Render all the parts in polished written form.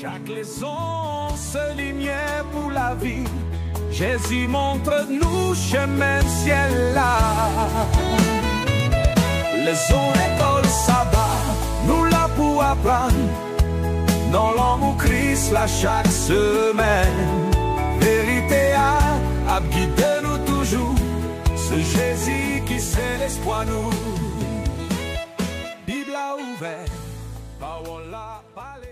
Chaque leçon se lumière pour la vie. Jésus montre-nous chemin ciel là. Leçon école sabbat, nous là pour apprendre. Dans l'amour Christ là chaque semaine. Vérité a guidé nous toujours. Ce Jésus qui c'est l'espoir nous. Bible a ouvert, parole a parlé.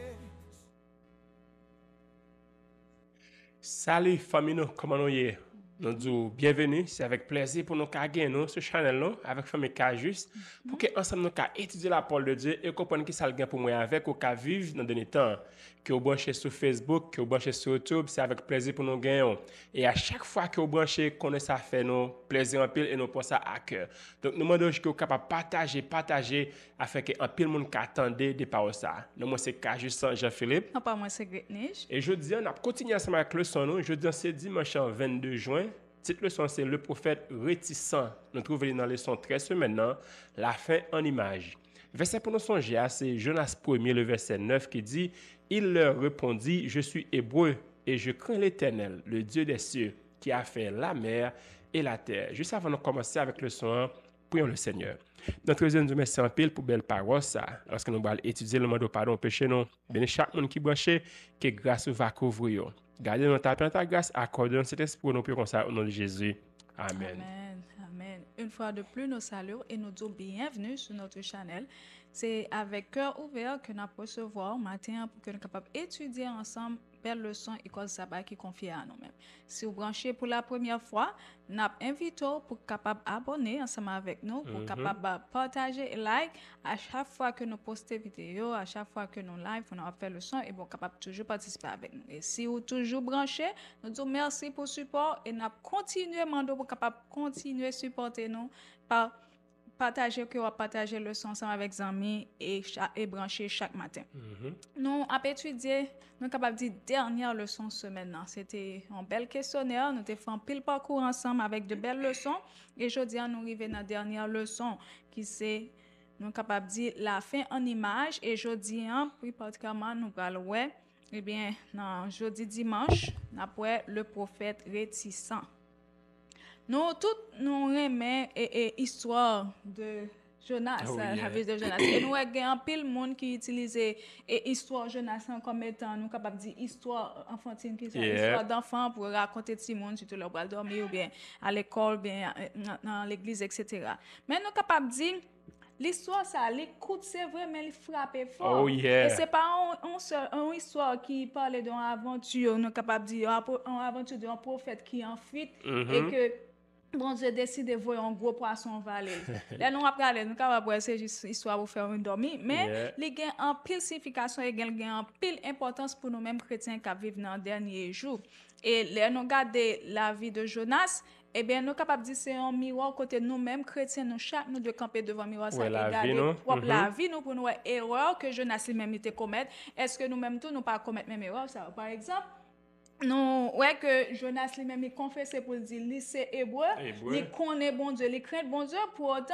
Salut famille, comment nous y est? Nous disons bienvenue, c'est avec plaisir pour nous gagner nous ce channel là avec famille Kajus pour que ensemble nous étudier la parole de Dieu et comprendre qui ça le gain pour moi avec ou qu'à vivre dans dernier temps que vous branchez sur Facebook, que vous branchez sur YouTube, c'est avec plaisir pour nous gagner et à chaque fois que vous branchez qu'on ça fait nous plaisir en pile et nous pour ça à cœur. Donc nous demandons que vous capable partager afin que en pile monde attendait des paroles ça. Moi c'est Kajus Jean-Philippe. Non pas moi c'est Gretnige. Et je dis on a continué ensemble avec le son nous, je dis c'est dimanche 22 juin. Titre leçon, c'est le prophète réticent. Nous trouvons dans la leçon 13 maintenant, la fin en image. Verset pour nous songer, c'est Jonas 1er, le verset 9 qui dit « Il leur répondit, je suis hébreu et je crains l'Éternel, le Dieu des cieux, qui a fait la mer et la terre. » Juste avant de commencer avec le son, prions le Seigneur. Notre Dieu nous remercie en pile pour belle parole ça. Lorsque nous allons étudier le monde au pardon péché nous, bénis chaque monde qui branche, que grâce va couvrir. Gardez notre appel ta grâce, accordez-nous cet esprit pour nous prions comme ça au nom de Jésus. Amen. Amen. Amen. Une fois de plus, nous saluons et nous disons bienvenue sur notre channel. C'est avec cœur ouvert que nous recevoir matin pour que nous soyons capables d'étudier ensemble belle leçon école sabbat qui confie à nous-mêmes. Si vous branchez pour la première fois, nous invitons pour capable abonner ensemble avec nous, pour capable partager et like à chaque fois que nous postons vidéo, à chaque fois que nous live, on a fait le son et bon capable toujours participer avec nous. Et si vous toujours branché, nous disons merci pour le support et nous continuons pour capable continuer supporter nous par partager le son ensemble avec les amis et brancher chaque matin. Nous avons étudié, nous sommes capables de dire dernière leçon semaine. C'était un bel questionnaire, nous avons fait un pile parcours ensemble avec de belles leçons. Et aujourd'hui, nous arrivons dans la dernière leçon qui c'est, nous sommes capables de dire la fin en image. Et aujourd'hui, plus particulièrement, nous allons voir, eh bien, jeudi dimanche, nous avons le prophète réticent. Nous tous nous aimons l'histoire de Jonas, la vie de Jonas. Et nous avons un pile monde qui utilise l'histoire de Jonas comme étant, nous capables de dire histoire enfantine, histoire d'enfant pour raconter de monde, surtout leur bras dormir ou bien à l'école, bien dans l'église, etc. Mais nous capables de dire l'histoire, ça, l'écoute, c'est vrai, mais il frappe fort. Oh yeah. Et ce n'est pas une histoire qui parle d'une aventure, nous sommes capables de dire une aventure d'un prophète qui est en fuite et que bon Dieu décide de voir un gros poisson valer. Là, nous après, nous capables c'est juste histoire pour faire une dormir, mais il y a en pile signification et il y a en pile importance pour nous-mêmes chrétiens qui vivent dans les derniers jours. Et là, nous regardons la vie de Jonas, eh bien, nous sommes capables de dire que c'est un miroir côté nous-mêmes, chrétiens, nous, chaque nous de camper devant le miroir, ça regarder la vie, nous, pour nous, erreur que Jonas lui-même était commettre. Est-ce que nous-mêmes, tous, nous pas commettre même erreur, ça, par exemple? Non, ouais que Jonas lui-même il confessait pour dire lui c'est hébreu, il connaît bon Dieu, il craint bon Dieu, pour autant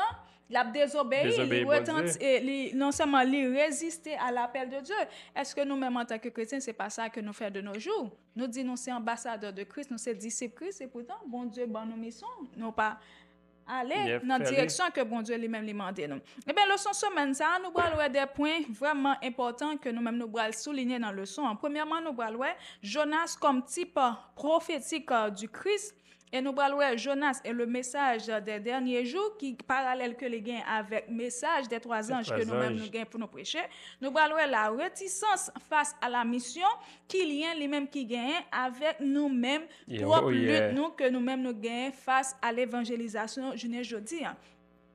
il a désobéi, non seulement il résister à l'appel de Dieu. Est-ce que nous-mêmes en tant que chrétiens, c'est pas ça que nous faisons de nos jours? Nous disons nous c'est ambassadeurs de Christ, nous c'est disciples de Christ, et pourtant bon Dieu ban nos missions, non pas aller dans la direction que bon Dieu lui-même lui demande nous. Eh bien, leçon semaine ça, nous allons des points vraiment importants que nous-mêmes nous allons souligner dans le leçon. Premièrement, nous allons Jonas comme type prophétique du Christ. Et nous allons Jonas et le message des derniers jours qui parallèle que les gains avec le message des trois anges que nous-mêmes nous gagnons pour nous prêcher. Nous allons la réticence face à la mission qui lien les mêmes qui gagnent avec nous-mêmes propre lutte nous que nous-mêmes nous gagnons face à l'évangélisation jeudi.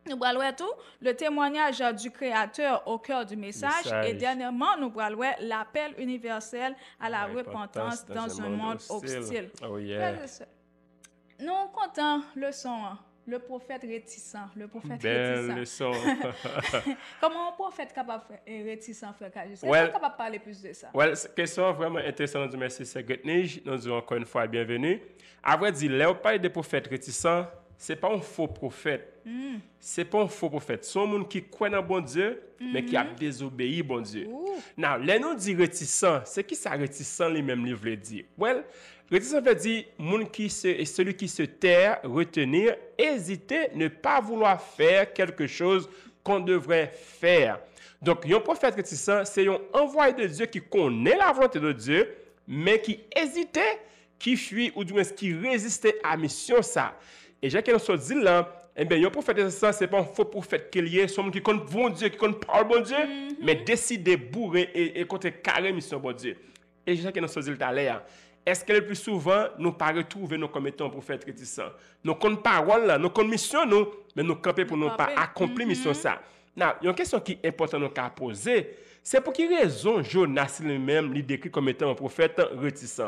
Nous allons tout le témoignage du Créateur au cœur du message. Et dernièrement, nous allons l'appel universel à la repentance dans un monde hostile. Nous comptons le son, le prophète réticent, le prophète belle réticent. Leçon. Comment un prophète capable de réticent, frère Kajus? Est-ce qu'on capable de parler plus de ça? Question vraiment intéressante du merci, c'est Gretnige. Nous disons encore une fois bienvenue. À vrai dire, là, on parle des prophètes réticents, c'est pas un faux prophète. C'est pas un faux prophète. C'est un monde qui croit dans bon Dieu, mais qui a désobéi bon Dieu. Now, les nous dit réticent, c'est qui ça réticent lui-même lui veut dire? Well, réticent veut dire celui qui se taire, retenir, hésiter, ne pas vouloir faire quelque chose qu'on devrait faire. Donc, un prophète réticent, c'est un envoyé de Dieu qui connaît la volonté de Dieu, mais qui hésitait, qui fuit ou du moins qui résistait à la mission ça. Et j'ai qu'un chose dit là, eh bien, un prophète réticent, c'est pas un faux prophète qui est lié, c'est un qui connaît bon Dieu, qui connaît parole bon Dieu, mais décide de bourrer et compter carré mission bon Dieu. Et j'ai qu'un chose dit tout à l'heure. Est-ce que le plus souvent, nous pas retrouver nous comme étant prophète réticent? Nous connaissons parole là, nous connaissons mission nous, mais nous camper pour nous pas accomplir mission ça. Now, il y a une question qui est importante à poser, c'est pour quelle raison Jonas lui-même lui décrit comme étant un prophète réticent?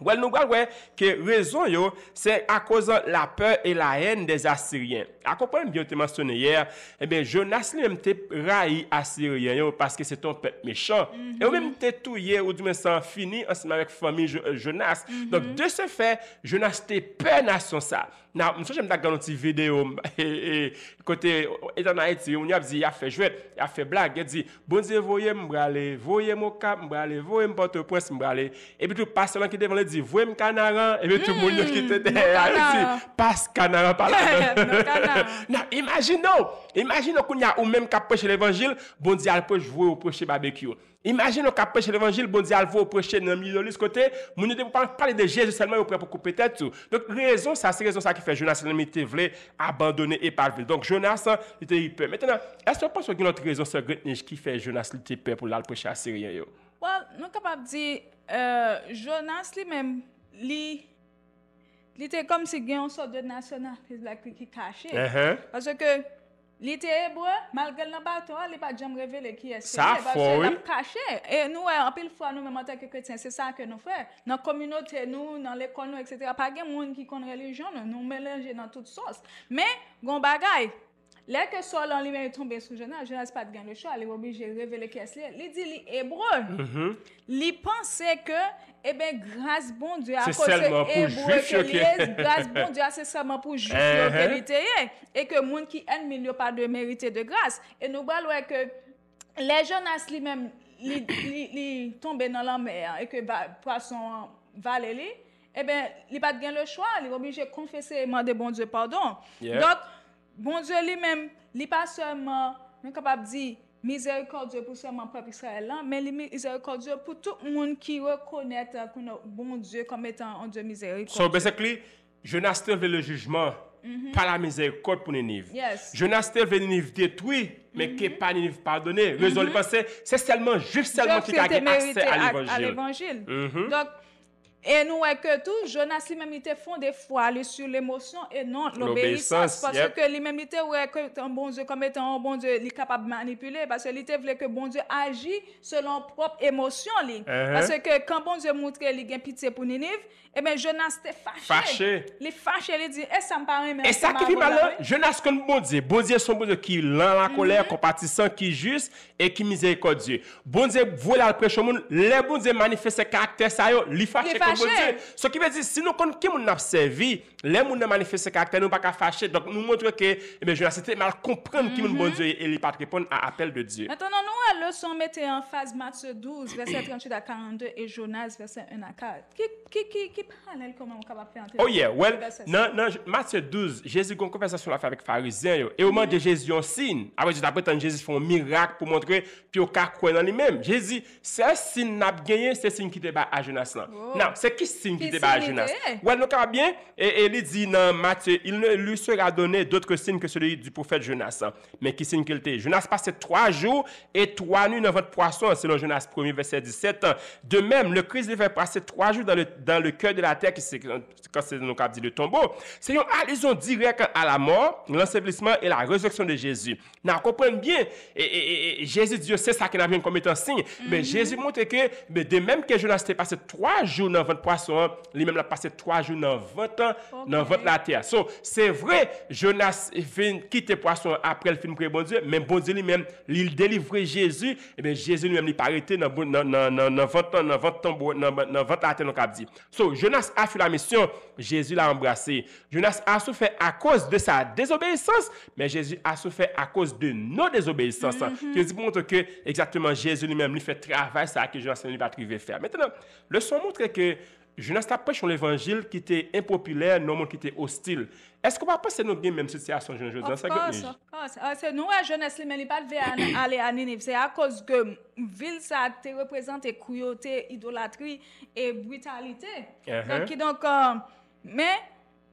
Well, nous voyons que raison c'est à cause de la peur et la haine des Assyriens. À comprendre bien, tu mentionné hier, eh bien, Jonas lui-même te raï Assyrien parce que c'est un peuple méchant. Et même te touillé ou du moins ça fini ensemble avec famille Jonas. Donc de ce fait, Jonas te peur nation ça. Now, je j'aime regarder une petite vidéo et côté étant en Haïti, on y a dit il a fait jouer, il a fait blague, il dit bon Dieu voyez m'braler, voyez mon cap m'braler, voyez Port-au-Prince m'braler. Et puis tout pasteur qui devant le dit voyez me canaran et puis tout le monde qui était derrière dit passe canaran par là. Non, imaginons qu'on y a ou même cap prêcher l'évangile, bon Dieu al jouer au prêcher barbecue. Imaginons qu'on prêche l'évangile, bon Dieu, va prêcher dans le milieu de l'autre côté, nous ne devons pas parler de Jésus seulement, au prêt pour couper tête tout. Donc, c'est raison ça qui fait Jonas, il voulait abandonner et pas vivre. Donc, Jonas, il était hyper. Maintenant, est-ce que vous pensez qu'il y a une autre raison, ce qui fait Jonas, il était peur pour l'aller prêcher à Syrien? Well, nous sommes capables de dire, Jonas lui-même, il était comme si il y avait une sorte de nationalisme qui cachait. Parce que, il était hébreu, malgré le bateau, il n'a pas jamais révélé qui est. Ça, faut, oui. Caché. Et nous, en pile fois, nous-mêmes, en tant que chrétiens, c'est ça que nous faisons. Dans la communauté, nous, dans l'école, nous, etc., pas de monde qui connaît la religion, nous mélangeons dans toutes sortes. Mais, gon bagay, là que Saul en lui-même est tombé sous Jonas, Jonas pas de gain le choix, il est obligé de révéler qui est. Il dit, il est hébreu. Il pensait que, eh bien, grâce bon Dieu, à cause de hébreu, grâce bon Dieu, c'est seulement pour juif que était, et que monde qui ennemi n'a pas de mérité de grâce. Et nous voyons que les Jonas lui-même, il tombé dans la mer, et que poisson valait, eh bien, il n'a pas de gain le choix, il est obligé de confesser et demander bon Dieu pardon. Donc, bon Dieu lui-même, il n'est pas seulement capable de dire miséricordieux pour seulement peuple Israël, mais miséricordieux pour tout le monde qui reconnaît bon Dieu comme étant un Dieu miséricordieux. So basically, Jonas veut le jugement, pas la miséricorde pour Ninive. Jonas veut Ninive détruire, mais qui n'est pas Ninive pardonné. Raison, c'est seulement juif seulement qui a accès à l'évangile. Donc, et nous voyons que tout, Jonas lui-même était fondé foi sur l'émotion et non l'obéissance. Parce que lui-même était un bon Dieu comme étant un bon Dieu, il est capable de manipuler. Parce qu'il voulait que bon Dieu agit selon propre émotion. Parce que quand bon Dieu montre qu'il a pitié pour Ninive, eh bien Jonas était fâché. Il est fâché, il dit, et ça me paraît même. Et ça qui fait mal, Jonas comme bon Dieu est son bon Dieu qui lent la colère, compatissant, qui est juste et qui est miséricordieux. Bon Dieu voulait le prêcher au monde, les bon Dieu manifestent ses caractères, ça y est, il fâché comme bon Dieu. Ce qui veut dire, si nous connaissons qui nous a servi, les gens qui manifestent ses caractères, nous ne pouvons pas fâcher. Donc nous montrons que Jonas était mal comprendre qui nous bon Dieu et il ne pas répondre à l'appel de Dieu. Maintenant, nous, la leçon mettait en phase Matthieu 12, verset 38 à 42 et Jonas, verset 1 à 4. Qui parle comment on est capable de faire? Oh yeah, well, dans Matthieu 12, Jésus a une conversation avec les pharisiens et au moment de Jésus, un signe. Après, Jésus fait un miracle pour montrer puis au cas quoi dans lui-même. Jésus, c'est un signe n'a gagné, c'est un signe qui débat à Jonas là. Non, c'est qui signe qui débat à Jonas? Well, nous avons bien et il dit dans Matthieu, il ne lui sera donné d'autres signes que celui du prophète Jonas. Mais qui signe qu'il était? Jonas passait 3 jours et 3 nuits dans votre poisson, selon Jonas 1er verset 17. De même, le Christ devait passer 3 jours dans le cœur de la terre, qui c'est quand c'est nous dit le tombeau. C'est une allusion directe à la mort, l'ensevelissement et la résurrection de Jésus. Nous comprenons bien, et Jésus Dieu c'est ça qu'il a bien comme étant signe, mais Jésus montre que de même que Jonas était passé 3 jours dans vente poisson, lui-même l'a passé 3 jours dans 20 ans dans vente la terre. So, c'est vrai, Jonas vient quitter poisson après le film pour bon Dieu, mais bon Dieu lui-même, il délivre Jésus, et bien Jésus lui-même il pas arrêté dans 20 ans, dans 20 la terre nous cap dit. So, Jonas a fait la mission, Jésus l'a embrassé. Jonas a souffert à cause de sa désobéissance, mais Jésus a souffert à cause de nos désobéissances. Qui dit pour montrer que exactement Jésus lui-même lui fait travail ça que Jonas ne va pas arriver faire. Maintenant, le son montre que Jonas a prêché l'évangile qui était impopulaire, non monde qui était hostile. Est-ce qu'on va passer notre même situation aujourd'hui dans cette église? C'est nous à jeunesse lui-même il pas devait aller à Ninive, c'est à cause que ville ça te représente cruauté, idolâtrie et brutalité. Donc mais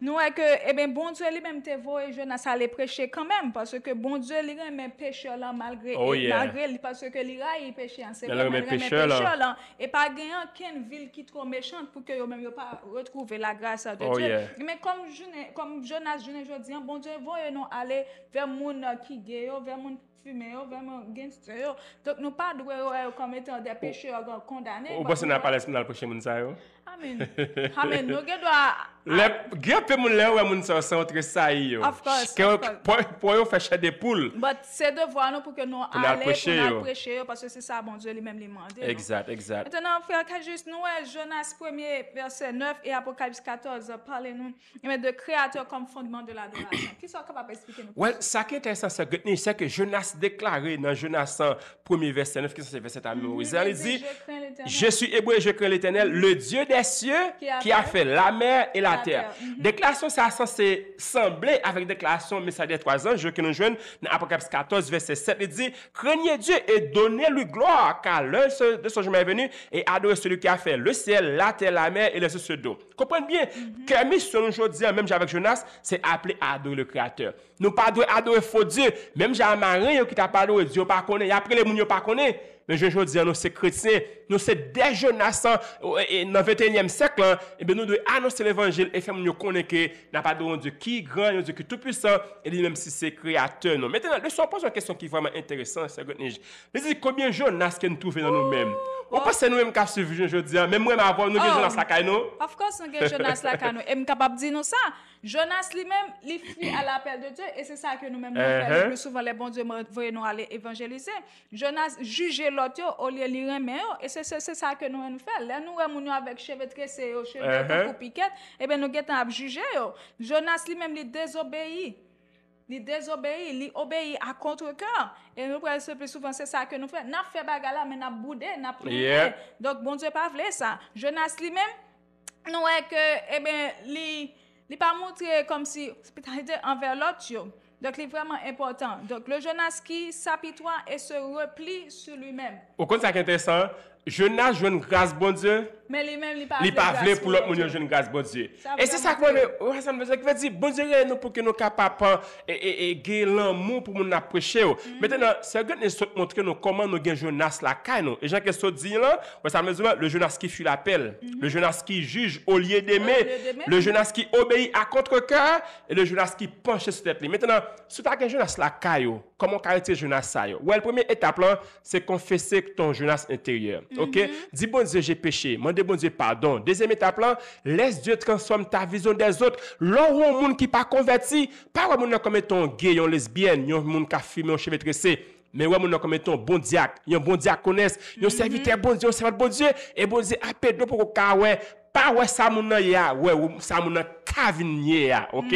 nous est que eh ben bon Dieu lui-même te voit Jonas aller prêcher quand même parce que bon Dieu lui même pécheur là malgré parce que il péché c'est vrai pécheur là et pas gagner aucune ville qui trop méchante pour que yo même yo pas retrouver la grâce de Dieu. Mais comme Jonas je dis bon Dieu voyez nous aller vers monde qui gay vers monde fumer vraiment gangster donc nous pas doit comme étant des pécheurs condamnés. Ou parce n'a pas laissé dans le péché moun ça yo. Amen. Nous doit les peu moun là moun ça entre ça yo. Of course. Pour yo faire des poules. But c'est devoir nous pour que nous aller pour prêcher parce que c'est ça bon Dieu lui-même lui demande. Exact. Maintenant frère juste nous Jonas 1er verset 9 et Apocalypse 14 parlez nous de créateur comme fondement de l'adoration. Qui sont capable expliquer nous? Ouais, ça qui est intéressant c'est que Jonas déclaré dans Jonas 1er verset 9 qui c'est verset à Moïse. Il dit je suis hébreu et je crains l'Éternel, le Dieu des cieux qui a fait la mer et la terre. Déclaration ça a censé sembler avec déclaration message des 3 anges que nous joignent dans Apocalypse 14 verset 7 il dit craignez Dieu et donnez-lui gloire car l'heure de son chemin est venu et adorez celui qui a fait le ciel, la terre, la mer et les sources d'eau. Comprenez bien que mission aujourd'hui même avec Jonas c'est appelé à adorer le créateur. Nous pas adorer faux Dieu, même j'ai un marin qui t'a pas adoré Dieu pas connaît et après les moun pas connaît. Mais je veux dire, nous, c'est chrétiens, nous, c'est des Jonas dans le 21e siècle, et bien nous devons annoncer l'évangile et faire nous connaître que n'a pas de Dieu qui est grand, un Dieu qui est tout puissant, et même si c'est créateur. Non. Maintenant, laissons poser une question qui est vraiment intéressante. C'est combien de Jonas que nous trouvons dans nous-mêmes? On pense que nous-mêmes qui suivons, je veux dire, même moi, nous avons Jonas là, nous. Of course, nous avons Jonas là, nous. Et je suis capable de dire nous ça. Jonas lui-même, il fuit à l'appel de Dieu, et c'est ça que nous-mêmes nous faisons. Le plus souvent, les bons dieux voient nous aller évangéliser. Jonas jugeait l'autre au lieu de lui remettre, et c'est ça que nous faisons. Là, nous sommes avec cheveux tressés, cheveux pour piquette, et bien nous sommes juger. Jonas lui-même, il désobéit. Il obéit à contre-cœur. Et nous, le plus souvent, c'est ça que nous faisons. Nous faisons bagarre là, mais nous boudé, nous prions. Donc, bon Dieu pas voulu ça. Jonas lui-même, nous est que, eh bien, il pas montré comme si hospitalité envers l'autre. Donc, c'est vraiment important. Donc, le Jonas qui s'apitoie et se replie sur lui-même. Au contraire, ça qui est intéressant, Jonas joue une grâce bon Dieu. Mais lui-même, il pas voulu pour l'autre monde jouer une grâce bon Dieu. Et c'est ça que ça veut dire bon Dieu nous pour que nous capables et gagner l'amour pour nous prêcher. Maintenant, c'est que nous montrer nous comment nous gagnons Jonas la caille nous. Et Jean qui se dit là, ça veut dire le Jonas qui fuit l'appel, le Jonas qui juge au lieu d'aimer, le Jonas qui obéit à contre-cœur et le Jonas qui penche sur tête. Maintenant, si tu as gagné Jonas la caille, comment caractériser Jonas ça? Ouais, la première étape là, c'est confesser ton Jonas intérieur. OK? Dis bon Dieu, j'ai péché. Demandez bon Dieu pardon. Deuxième étape là, laisse Dieu transformer ta vision des autres. Là où un monde qui pas converti, pas un monde comme étant gay, un lesbienne, un monde qui a fumé, un cheveu tressé. Mais ouais, mon comme étant bon diacre, un bon diaconesse, un serviteur bon Dieu, un serviteur bon Dieu, et bon Dieu appelle pour qu'on ouais, pas ouais ça mon ya, ouais ça mon cavinier, OK?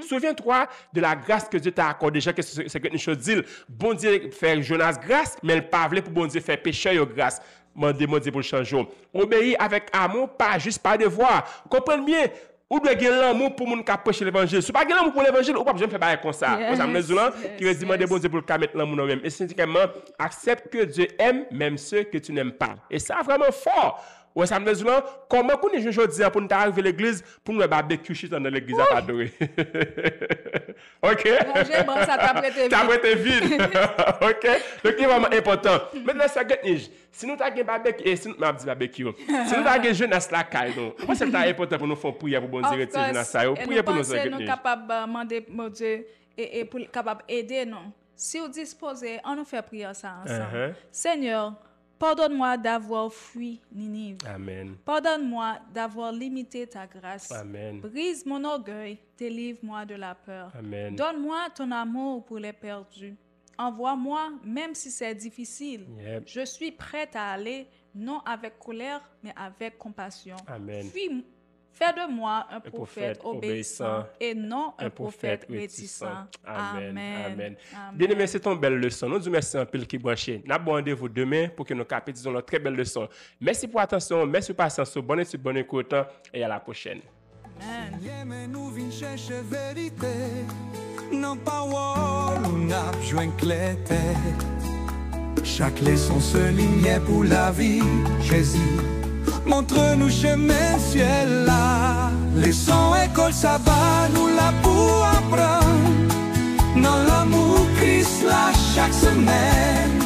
Souviens-toi de la grâce que Dieu t'a accordée. Déjà que c'est quelque chose dit, bon Dieu fait Jonas grâce, mais il pas voulu pour bon Dieu faire pécheur grâce. Mandez pour le changer. Obéir avec amour, pas juste par devoir. Comprenez bien. Ou doit gagner l'amour pour moun qui prêcher l'évangile. Si pas gagner l'amour pour l'évangile, ou pas besoin de faire bail comme ça. Ça me dit qui demande bon Dieu pour le mettre l'amour même. Et synthétiquement, accepte que Dieu aime même ceux que tu n'aimes pas. Et ça vraiment fort. Ouais, ça me dit comment qu'on est aujourd'hui pour nous arriver à l'église pour nous barbecue shit dans l'église à adorer. OK? Bon, ça t'a prêté vide. OK? Donc c'est vraiment important. Maintenant ça gagner. Si nous t'avons barbecue et si nous m'a dit barbecue. Si nous t'avons jeunesse la caille donc. Moi c'est important pour nous faire prier pour bon Dieu retirer jeunesse ça. Prier pour nous ça. Nous capable demander mon Dieu et pour capable aider nous. Si vous disposez, on nous fait prier ça ensemble. Seigneur, Pardonne-moi d'avoir fui Ninive. Amen. Pardonne-moi d'avoir limité ta grâce. Amen. Brise mon orgueil, délivre-moi de la peur. Amen. Donne-moi ton amour pour les perdus. Envoie-moi, même si c'est difficile. Yep. Je suis prête à aller, non avec colère, mais avec compassion. Amen. Fais de moi un prophète prophète obéissant obéissant et non un un prophète prophète réticent. Amen. Amen. Amen. Amen. Bien aimé, c'est une belle leçon. Nous vous remercions un peu qui branché. Nous avons rendez-vous demain pour que nous capitisons notre très belle leçon. Merci pour l'attention, merci pour la patience, bonne étude, bonne écoute et à la prochaine. Amen. Yeah, mais nous vin chercher vérité. Non parole, on a joint clété. Chaque leçon se lignait pour la vie. Jésus, montre-nous chemin ciel là. Leçon école sabbat, nous là pour apprendre. Dans l'amour Christ là chaque semaine.